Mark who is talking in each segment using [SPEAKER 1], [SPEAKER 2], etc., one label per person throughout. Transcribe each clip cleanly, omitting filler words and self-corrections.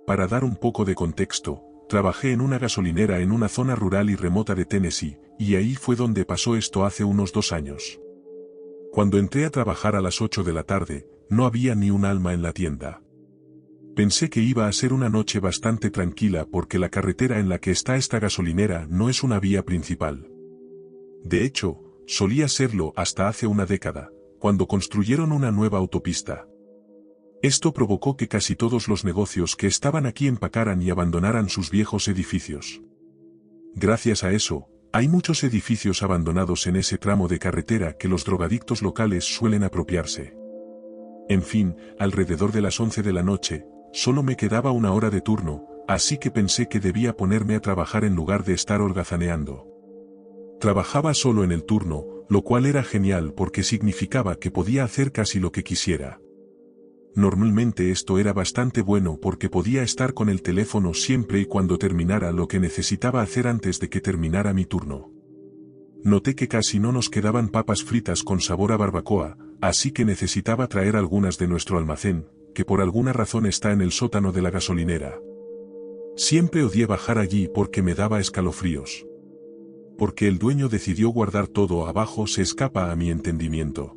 [SPEAKER 1] para dar un poco de contexto, trabajé en una gasolinera en una zona rural y remota de Tennessee, y ahí fue donde pasó esto hace unos 2 años. Cuando entré a trabajar a las 8 de la tarde, no había ni un alma en la tienda. Pensé que iba a ser una noche bastante tranquila porque la carretera en la que está esta gasolinera no es una vía principal. De hecho, solía serlo hasta hace una década, cuando construyeron una nueva autopista. Esto provocó que casi todos los negocios que estaban aquí empacaran y abandonaran sus viejos edificios. Gracias a eso, hay muchos edificios abandonados en ese tramo de carretera que los drogadictos locales suelen apropiarse. En fin, alrededor de las 11 de la noche, solo me quedaba una hora de turno, así que pensé que debía ponerme a trabajar en lugar de estar holgazaneando. Trabajaba solo en el turno, lo cual era genial porque significaba que podía hacer casi lo que quisiera. Normalmente esto era bastante bueno porque podía estar con el teléfono siempre y cuando terminara lo que necesitaba hacer antes de que terminara mi turno. Noté que casi no nos quedaban papas fritas con sabor a barbacoa, así que necesitaba traer algunas de nuestro almacén, que por alguna razón está en el sótano de la gasolinera. Siempre odié bajar allí porque me daba escalofríos. Porque el dueño decidió guardar todo abajo se escapa a mi entendimiento.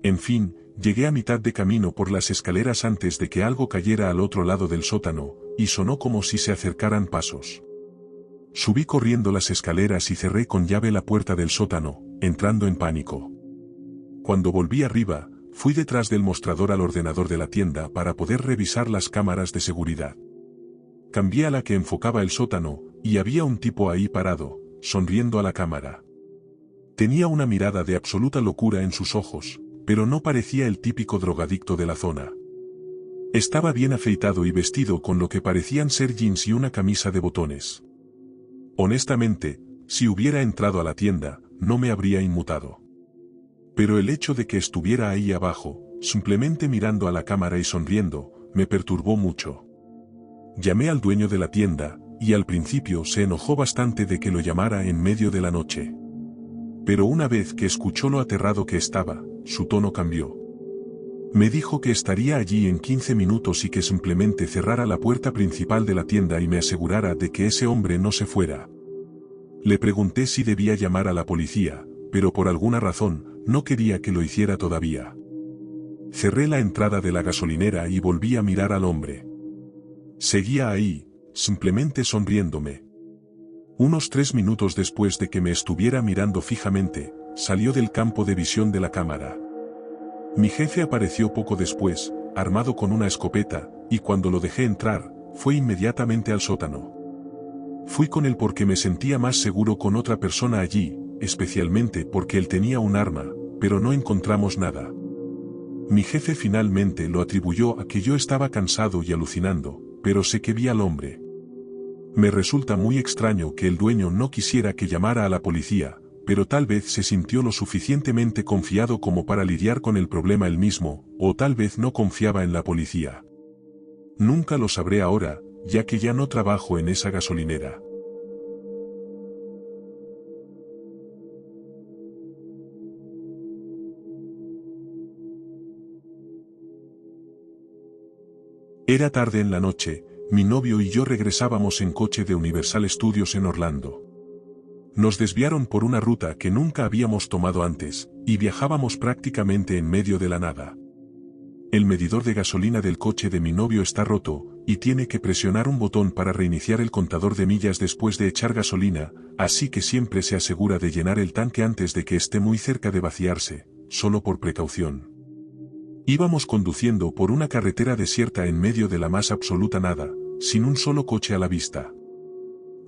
[SPEAKER 1] En fin, llegué a mitad de camino por las escaleras antes de que algo cayera al otro lado del sótano, y sonó como si se acercaran pasos. Subí corriendo las escaleras y cerré con llave la puerta del sótano, entrando en pánico. Cuando volví arriba, fui detrás del mostrador al ordenador de la tienda para poder revisar las cámaras de seguridad. Cambié a la que enfocaba el sótano, y había un tipo ahí parado, sonriendo a la cámara. Tenía una mirada de absoluta locura en sus ojos, pero no parecía el típico drogadicto de la zona. Estaba bien afeitado y vestido con lo que parecían ser jeans y una camisa de botones. Honestamente, si hubiera entrado a la tienda, no me habría inmutado. Pero el hecho de que estuviera ahí abajo, simplemente mirando a la cámara y sonriendo, me perturbó mucho. Llamé al dueño de la tienda, y al principio se enojó bastante de que lo llamara en medio de la noche. Pero una vez que escuchó lo aterrado que estaba, su tono cambió. Me dijo que estaría allí en 15 minutos y que simplemente cerrara la puerta principal de la tienda y me asegurara de que ese hombre no se fuera. Le pregunté si debía llamar a la policía, pero por alguna razón, no quería que lo hiciera todavía. Cerré la entrada de la gasolinera y volví a mirar al hombre. Seguía ahí, simplemente sonriéndome. Unos 3 minutos después de que me estuviera mirando fijamente, salió del campo de visión de la cámara. Mi jefe apareció poco después, armado con una escopeta, y cuando lo dejé entrar, fue inmediatamente al sótano. Fui con él porque me sentía más seguro con otra persona allí, especialmente porque él tenía un arma, pero no encontramos nada. Mi jefe finalmente lo atribuyó a que yo estaba cansado y alucinando, pero sé que vi al hombre. Me resulta muy extraño que el dueño no quisiera que llamara a la policía, pero tal vez se sintió lo suficientemente confiado como para lidiar con el problema él mismo, o tal vez no confiaba en la policía. Nunca lo sabré ahora, ya que ya no trabajo en esa gasolinera. Era tarde en la noche, mi novio y yo regresábamos en coche de Universal Studios en Orlando. Nos desviaron por una ruta que nunca habíamos tomado antes, y viajábamos prácticamente en medio de la nada. El medidor de gasolina del coche de mi novio está roto, y tiene que presionar un botón para reiniciar el contador de millas después de echar gasolina, así que siempre se asegura de llenar el tanque antes de que esté muy cerca de vaciarse, solo por precaución. Íbamos conduciendo por una carretera desierta en medio de la más absoluta nada, sin un solo coche a la vista.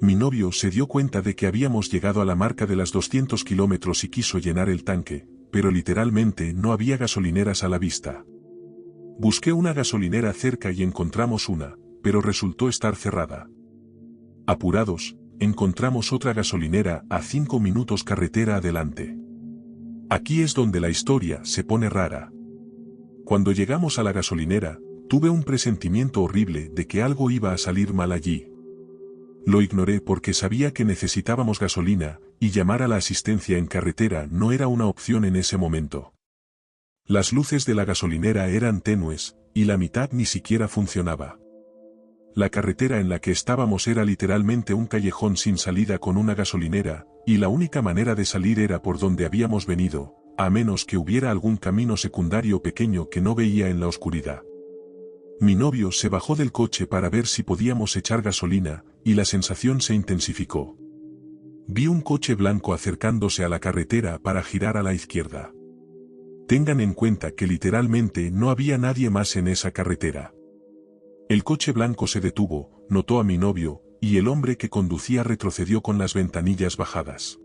[SPEAKER 1] Mi novio se dio cuenta de que habíamos llegado a la marca de las 200 kilómetros y quiso llenar el tanque, pero literalmente no había gasolineras a la vista. Busqué una gasolinera cerca y encontramos una, pero resultó estar cerrada. Apurados, encontramos otra gasolinera a 5 minutos carretera adelante. Aquí es donde la historia se pone rara. Cuando llegamos a la gasolinera, tuve un presentimiento horrible de que algo iba a salir mal allí. Lo ignoré porque sabía que necesitábamos gasolina, y llamar a la asistencia en carretera no era una opción en ese momento. Las luces de la gasolinera eran tenues, y la mitad ni siquiera funcionaba. La carretera en la que estábamos era literalmente un callejón sin salida con una gasolinera, y la única manera de salir era por donde habíamos venido, a menos que hubiera algún camino secundario pequeño que no veía en la oscuridad. Mi novio se bajó del coche para ver si podíamos echar gasolina, y la sensación se intensificó. Vi un coche blanco acercándose a la carretera para girar a la izquierda. Tengan en cuenta que literalmente no había nadie más en esa carretera. El coche blanco se detuvo, notó a mi novio, y el hombre que conducía retrocedió con las ventanillas bajadas.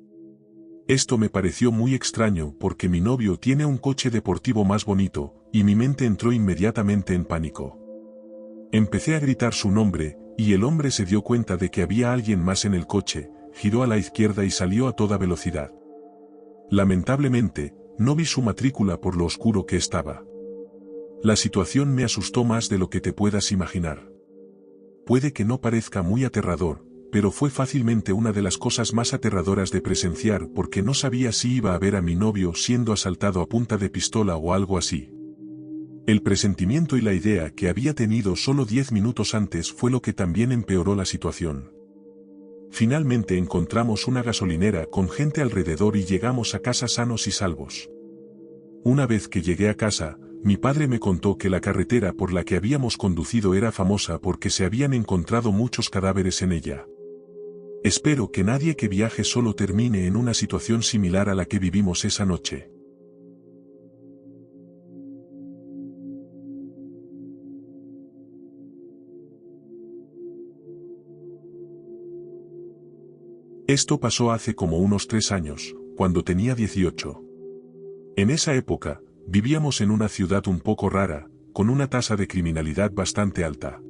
[SPEAKER 1] Esto me pareció muy extraño porque mi novio tiene un coche deportivo más bonito, y mi mente entró inmediatamente en pánico. Empecé a gritar su nombre, y el hombre se dio cuenta de que había alguien más en el coche, giró a la izquierda y salió a toda velocidad. Lamentablemente, no vi su matrícula por lo oscuro que estaba. La situación me asustó más de lo que te puedas imaginar. Puede que no parezca muy aterrador, pero fue fácilmente una de las cosas más aterradoras de presenciar porque no sabía si iba a ver a mi novio siendo asaltado a punta de pistola o algo así. El presentimiento y la idea que había tenido solo 10 minutos antes fue lo que también empeoró la situación. Finalmente encontramos una gasolinera con gente alrededor y llegamos a casa sanos y salvos. Una vez que llegué a casa, mi padre me contó que la carretera por la que habíamos conducido era famosa porque se habían encontrado muchos cadáveres en ella. Espero que nadie que viaje solo termine en una situación similar a la que vivimos esa noche. Esto pasó hace como unos 3 años, cuando tenía 18. En esa época, vivíamos en una ciudad un poco rara, con una tasa de criminalidad bastante alta.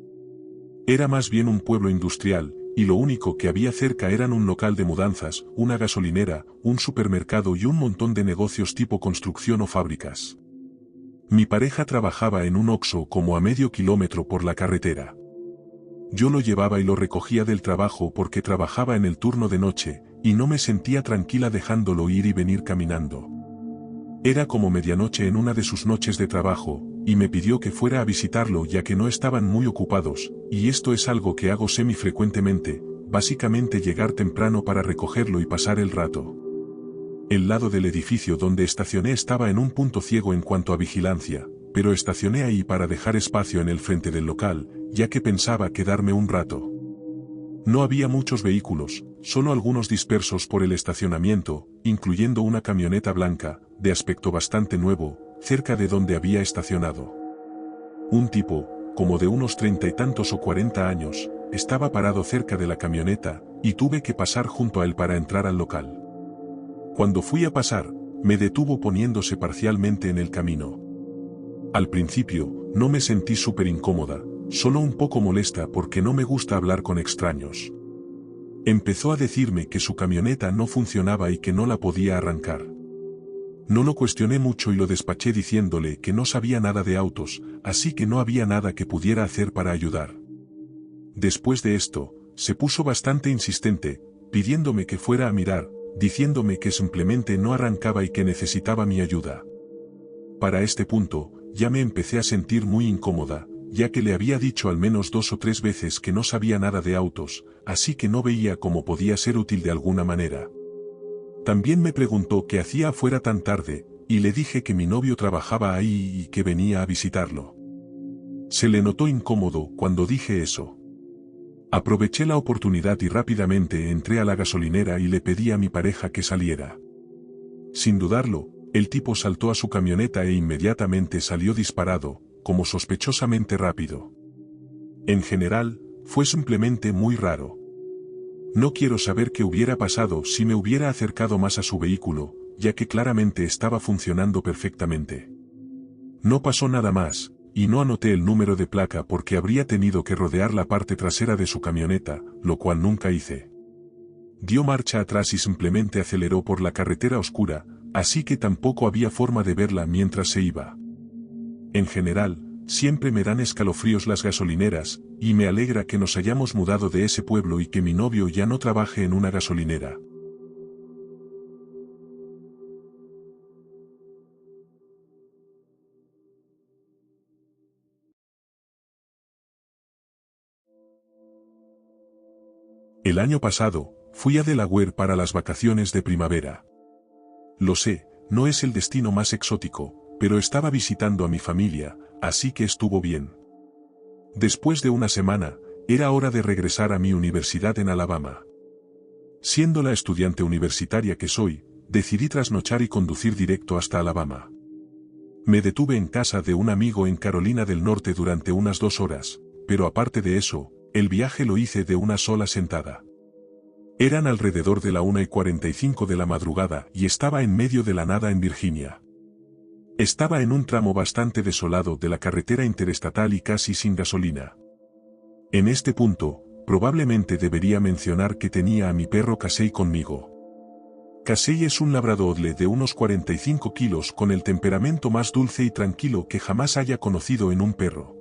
[SPEAKER 1] Era más bien un pueblo industrial, y lo único que había cerca eran un local de mudanzas, una gasolinera, un supermercado y un montón de negocios tipo construcción o fábricas. Mi pareja trabajaba en un Oxxo como a medio kilómetro por la carretera. Yo lo llevaba y lo recogía del trabajo porque trabajaba en el turno de noche, y no me sentía tranquila dejándolo ir y venir caminando. Era como medianoche en una de sus noches de trabajo, y me pidió que fuera a visitarlo ya que no estaban muy ocupados, y esto es algo que hago semifrecuentemente, básicamente llegar temprano para recogerlo y pasar el rato. El lado del edificio donde estacioné estaba en un punto ciego en cuanto a vigilancia, pero estacioné ahí para dejar espacio en el frente del local, ya que pensaba quedarme un rato. No había muchos vehículos, solo algunos dispersos por el estacionamiento, incluyendo una camioneta blanca, de aspecto bastante nuevo, cerca de donde había estacionado. Un tipo, como de unos 30 y tantos o 40 años, estaba parado cerca de la camioneta, y tuve que pasar junto a él para entrar al local. Cuando fui a pasar, me detuvo poniéndose parcialmente en el camino. Al principio, no me sentí súper incómoda, solo un poco molesta porque no me gusta hablar con extraños. Empezó a decirme que su camioneta no funcionaba y que no la podía arrancar. No lo cuestioné mucho y lo despaché diciéndole que no sabía nada de autos, así que no había nada que pudiera hacer para ayudar. Después de esto, se puso bastante insistente, pidiéndome que fuera a mirar, diciéndome que simplemente no arrancaba y que necesitaba mi ayuda. Para este punto, ya me empecé a sentir muy incómoda, ya que le había dicho al menos 2 o 3 veces que no sabía nada de autos, así que no veía cómo podía ser útil de alguna manera. También me preguntó qué hacía afuera tan tarde, y le dije que mi novio trabajaba ahí y que venía a visitarlo. Se le notó incómodo cuando dije eso. Aproveché la oportunidad y rápidamente entré a la gasolinera y le pedí a mi pareja que saliera. Sin dudarlo, el tipo saltó a su camioneta e inmediatamente salió disparado, como sospechosamente rápido. En general, fue simplemente muy raro. No quiero saber qué hubiera pasado si me hubiera acercado más a su vehículo, ya que claramente estaba funcionando perfectamente. No pasó nada más, y no anoté el número de placa porque habría tenido que rodear la parte trasera de su camioneta, lo cual nunca hice. Dio marcha atrás y simplemente aceleró por la carretera oscura, así que tampoco había forma de verla mientras se iba. En general, siempre me dan escalofríos las gasolineras, y me alegra que nos hayamos mudado de ese pueblo y que mi novio ya no trabaje en una gasolinera. El año pasado, fui a Delaware para las vacaciones de primavera. Lo sé, no es el destino más exótico, pero estaba visitando a mi familia, así que estuvo bien. Después de una semana, era hora de regresar a mi universidad en Alabama. Siendo la estudiante universitaria que soy, decidí trasnochar y conducir directo hasta Alabama. Me detuve en casa de un amigo en Carolina del Norte durante unas 2 horas, pero aparte de eso, el viaje lo hice de una sola sentada. Eran alrededor de la 1:45 de la madrugada y estaba en medio de la nada en Virginia. Estaba en un tramo bastante desolado de la carretera interestatal y casi sin gasolina. En este punto, probablemente debería mencionar que tenía a mi perro Casey conmigo. Casey es un labradodle de unos 45 kilos con el temperamento más dulce y tranquilo que jamás haya conocido en un perro.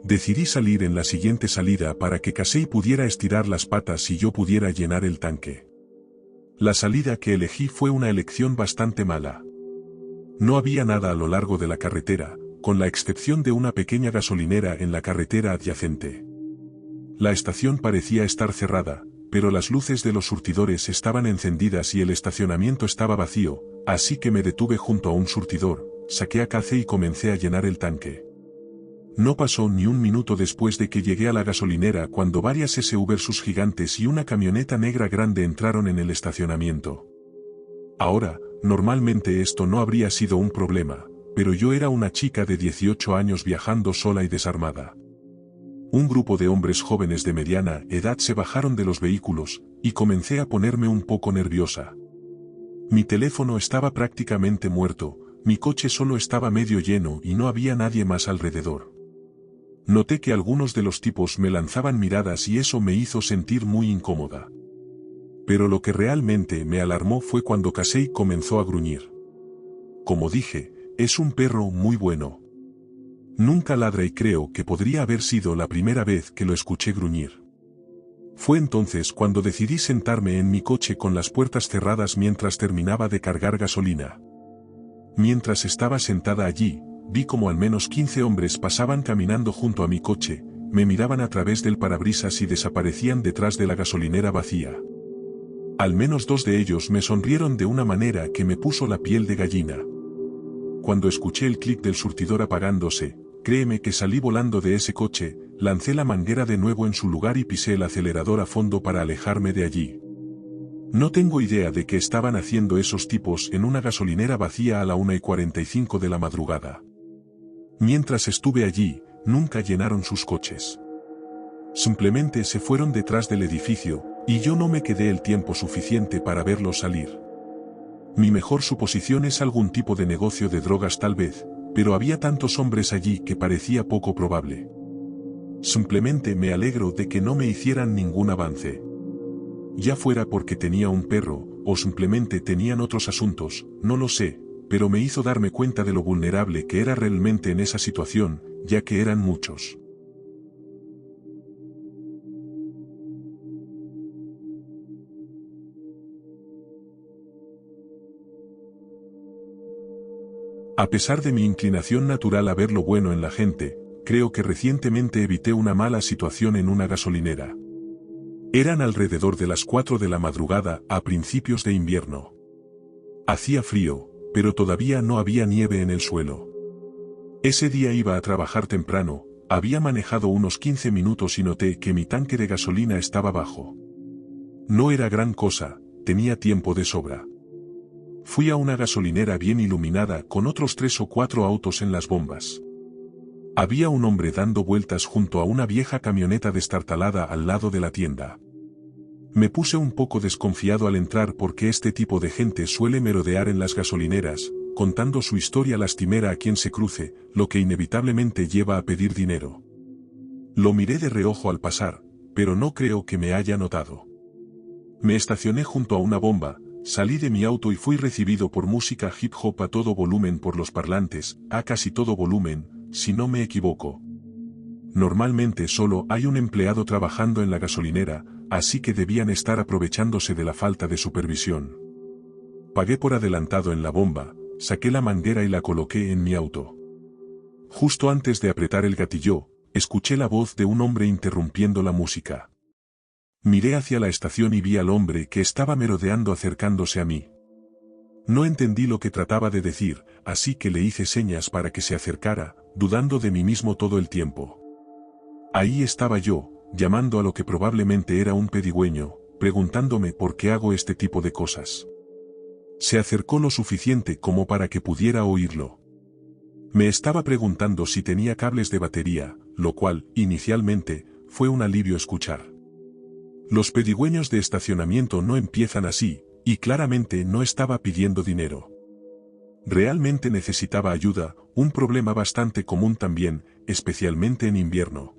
[SPEAKER 1] Decidí salir en la siguiente salida para que Casey pudiera estirar las patas y yo pudiera llenar el tanque. La salida que elegí fue una elección bastante mala. No había nada a lo largo de la carretera, con la excepción de una pequeña gasolinera en la carretera adyacente. La estación parecía estar cerrada, pero las luces de los surtidores estaban encendidas y el estacionamiento estaba vacío, así que me detuve junto a un surtidor, saqué a Casey y comencé a llenar el tanque. No pasó ni un minuto después de que llegué a la gasolinera cuando varias SUVs gigantes y una camioneta negra grande entraron en el estacionamiento. Ahora, normalmente esto no habría sido un problema, pero yo era una chica de 18 años viajando sola y desarmada. Un grupo de hombres jóvenes de mediana edad se bajaron de los vehículos, y comencé a ponerme un poco nerviosa. Mi teléfono estaba prácticamente muerto, mi coche solo estaba medio lleno y no había nadie más alrededor. Noté que algunos de los tipos me lanzaban miradas y eso me hizo sentir muy incómoda. Pero lo que realmente me alarmó fue cuando Casey comenzó a gruñir. Como dije, es un perro muy bueno. Nunca ladra y creo que podría haber sido la primera vez que lo escuché gruñir. Fue entonces cuando decidí sentarme en mi coche con las puertas cerradas mientras terminaba de cargar gasolina. Mientras estaba sentada allí, vi como al menos 15 hombres pasaban caminando junto a mi coche, me miraban a través del parabrisas y desaparecían detrás de la gasolinera vacía. Al menos 2 de ellos me sonrieron de una manera que me puso la piel de gallina. Cuando escuché el clic del surtidor apagándose, créeme que salí volando de ese coche, lancé la manguera de nuevo en su lugar y pisé el acelerador a fondo para alejarme de allí. No tengo idea de qué estaban haciendo esos tipos en una gasolinera vacía a la 1:45 de la madrugada. Mientras estuve allí, nunca llenaron sus coches. Simplemente se fueron detrás del edificio, y yo no me quedé el tiempo suficiente para verlos salir. Mi mejor suposición es algún tipo de negocio de drogas tal vez, pero había tantos hombres allí que parecía poco probable. Simplemente me alegro de que no me hicieran ningún avance. Ya fuera porque tenía un perro, o simplemente tenían otros asuntos, no lo sé, pero me hizo darme cuenta de lo vulnerable que era realmente en esa situación, ya que eran muchos. A pesar de mi inclinación natural a ver lo bueno en la gente, creo que recientemente evité una mala situación en una gasolinera. Eran alrededor de las 4 de la madrugada a principios de invierno. Hacía frío, pero todavía no había nieve en el suelo. Ese día iba a trabajar temprano, había manejado unos 15 minutos y noté que mi tanque de gasolina estaba bajo. No era gran cosa, tenía tiempo de sobra. Fui a una gasolinera bien iluminada con otros 3 o 4 autos en las bombas. Había un hombre dando vueltas junto a una vieja camioneta destartalada al lado de la tienda. Me puse un poco desconfiado al entrar porque este tipo de gente suele merodear en las gasolineras, contando su historia lastimera a quien se cruce, lo que inevitablemente lleva a pedir dinero. Lo miré de reojo al pasar, pero no creo que me haya notado. Me estacioné junto a una bomba, salí de mi auto y fui recibido por música hip hop a todo volumen por los parlantes, a casi todo volumen, si no me equivoco. Normalmente solo hay un empleado trabajando en la gasolinera, así que debían estar aprovechándose de la falta de supervisión. Pagué por adelantado en la bomba, saqué la manguera y la coloqué en mi auto. Justo antes de apretar el gatillo, escuché la voz de un hombre interrumpiendo la música. Miré hacia la estación y vi al hombre que estaba merodeando acercándose a mí. No entendí lo que trataba de decir, así que le hice señas para que se acercara, dudando de mí mismo todo el tiempo. Ahí estaba yo, llamando a lo que probablemente era un pedigüeño, preguntándome por qué hago este tipo de cosas. Se acercó lo suficiente como para que pudiera oírlo. Me estaba preguntando si tenía cables de batería, lo cual, inicialmente, fue un alivio escuchar. Los pedigüeños de estacionamiento no empiezan así, y claramente no estaba pidiendo dinero. Realmente necesitaba ayuda, un problema bastante común también, especialmente en invierno.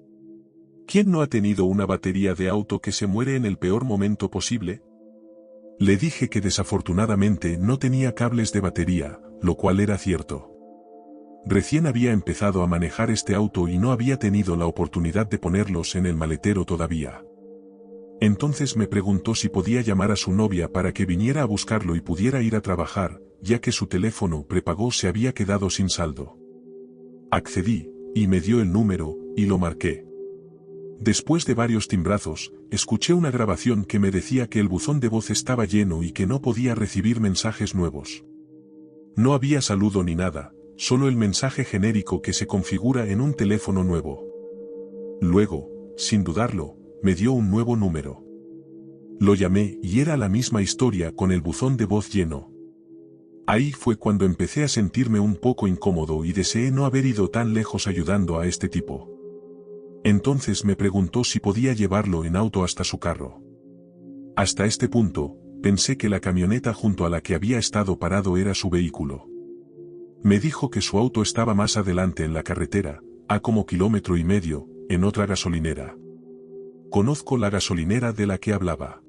[SPEAKER 1] ¿Quién no ha tenido una batería de auto que se muere en el peor momento posible? Le dije que desafortunadamente no tenía cables de batería, lo cual era cierto. Recién había empezado a manejar este auto y no había tenido la oportunidad de ponerlos en el maletero todavía. Entonces me preguntó si podía llamar a su novia para que viniera a buscarlo y pudiera ir a trabajar, ya que su teléfono prepago se había quedado sin saldo. Accedí, y me dio el número, y lo marqué. Después de varios timbrazos, escuché una grabación que me decía que el buzón de voz estaba lleno y que no podía recibir mensajes nuevos. No había saludo ni nada, solo el mensaje genérico que se configura en un teléfono nuevo. Luego, sin dudarlo, me dio un nuevo número. Lo llamé y era la misma historia con el buzón de voz lleno. Ahí fue cuando empecé a sentirme un poco incómodo y deseé no haber ido tan lejos ayudando a este tipo. Entonces me preguntó si podía llevarlo en auto hasta su carro. Hasta este punto, pensé que la camioneta junto a la que había estado parado era su vehículo. Me dijo que su auto estaba más adelante en la carretera, a como 1,5 kilómetros, en otra gasolinera. Conozco la gasolinera de la que hablaba.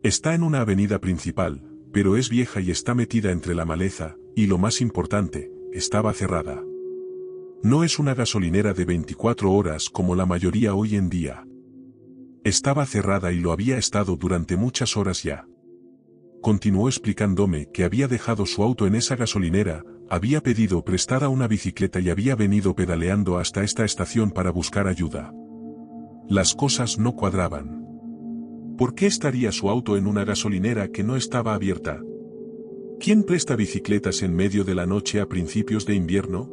[SPEAKER 1] Está en una avenida principal, pero es vieja y está metida entre la maleza, y lo más importante, estaba cerrada. No es una gasolinera de 24 horas como la mayoría hoy en día. Estaba cerrada y lo había estado durante muchas horas ya. Continuó explicándome que había dejado su auto en esa gasolinera, había pedido prestada una bicicleta y había venido pedaleando hasta esta estación para buscar ayuda. Las cosas no cuadraban. ¿Por qué estaría su auto en una gasolinera que no estaba abierta? ¿Quién presta bicicletas en medio de la noche a principios de invierno?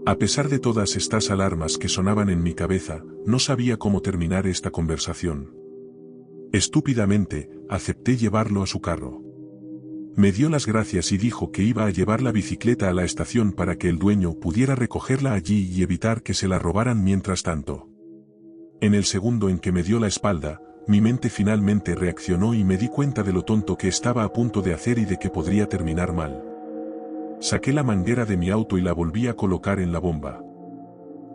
[SPEAKER 1] A pesar de todas estas alarmas que sonaban en mi cabeza, no sabía cómo terminar esta conversación. Estúpidamente, acepté llevarlo a su carro. Me dio las gracias y dijo que iba a llevar la bicicleta a la estación para que el dueño pudiera recogerla allí y evitar que se la robaran mientras tanto. En el segundo en que me dio la espalda, mi mente finalmente reaccionó y me di cuenta de lo tonto que estaba a punto de hacer y de que podría terminar mal. Saqué la manguera de mi auto y la volví a colocar en la bomba.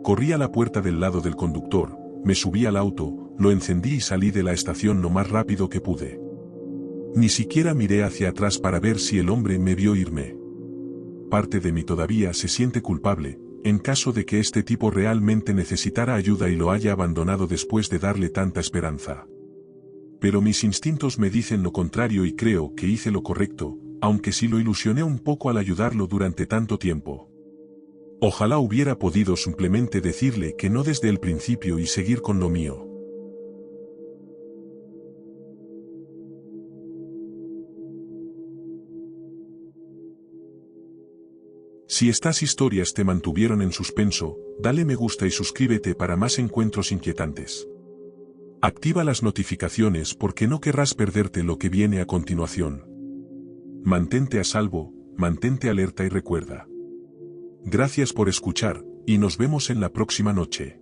[SPEAKER 1] Corrí a la puerta del lado del conductor, me subí al auto, lo encendí y salí de la estación lo más rápido que pude. Ni siquiera miré hacia atrás para ver si el hombre me vio irme. Parte de mí todavía se siente culpable, en caso de que este tipo realmente necesitara ayuda y lo haya abandonado después de darle tanta esperanza. Pero mis instintos me dicen lo contrario y creo que hice lo correcto, aunque sí lo ilusioné un poco al ayudarlo durante tanto tiempo. Ojalá hubiera podido simplemente decirle que no desde el principio y seguir con lo mío. Si estas historias te mantuvieron en suspenso, dale me gusta y suscríbete para más encuentros inquietantes. Activa las notificaciones porque no querrás perderte lo que viene a continuación. Mantente a salvo, mantente alerta y recuerda. Gracias por escuchar, y nos vemos en la próxima noche.